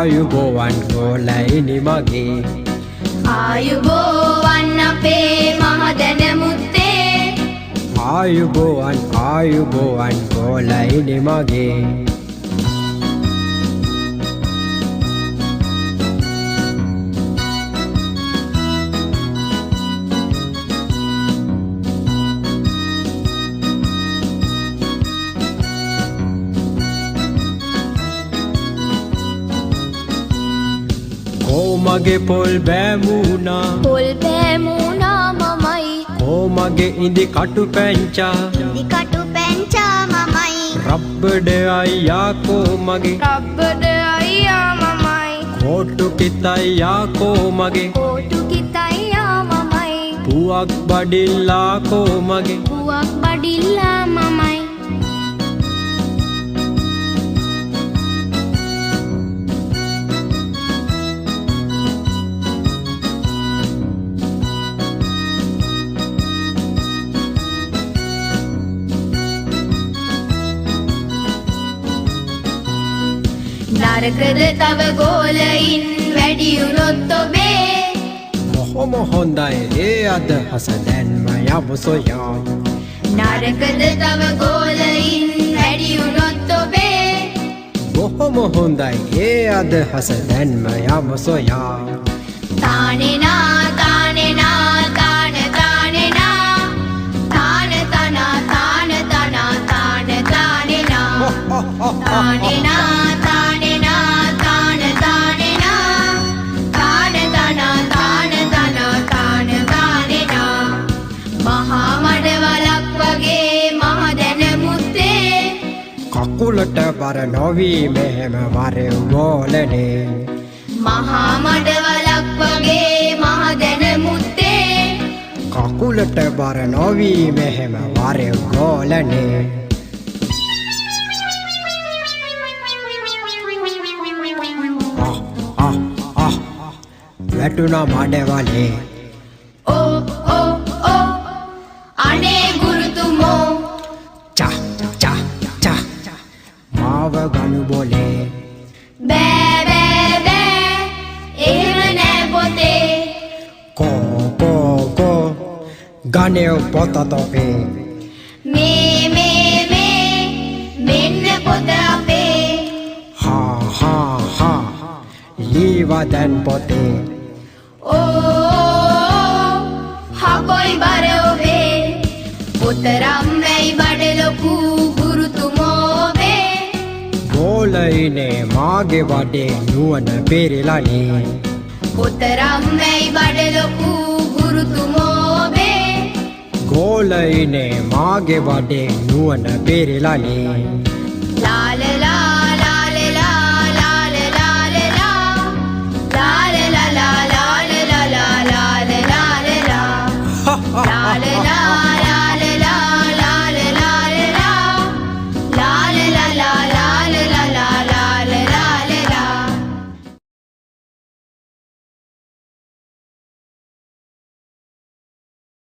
ආයුබෝවන් ගෝලයිනි මගේ ආයුබෝවන් අපේ මහදැන මුත්තේ ආයුබෝවන් ගෝලයිනි මගේ මගේ පොල් බෑමුණා මමයි මගේ ඉඳි කටු පැංචා මමයි රබ්බඩ අයියා මගේ මමයි කෝටු කිතයියා මගේ මමයි පුවක් බඩිල්ලා මගේ මමයි නරකද තව ගෝලයින් වැඩියුනොත් ඔබේ මොහොම හොඳයි ඒ අදහස දැන්ම යමු සොයා නරකද තව ගෝලයින් වැඩියුනොත් ඔබේ බොහොම හොඳයි ඒ අදහස දැන්ම යමු සොයා තානෙනා තානෙනා තාන තානෙනා තාන තනා තාන තනා තාන තානෙනා තානෙනා කකුලට බර නොවී මෙහෙම වරෙව් ගෝලනේ මහා මඩවලක් වගේ මහදැන මුත්තේ කකුලට බර නොවී මෙහෙම වරෙව් ගෝලනේ වැටුණා මඩවලේ ඕ අනේ ගුරුතුමෝ මාව ගනු බොලේ බෑ එහෙම නෑ පොතේ කෝ ගණෙව් පොත තොපේ මේ මෙන්න පොත අපේ හා ලීවා දැන් පොතේ හකොයි බර ඔබේ පොතරම් වැයි බඩ ලොකු ගුරුතුමෝබේ ගෝලයිනේ මාගේ වඩේ නුවණ පෙරලනේ පොතරම් වැයි බඩ ලොකු ගුරුතුමෝබේ ගෝලයිනේ මාගේ වඩේ නුවණ පෙරලනේ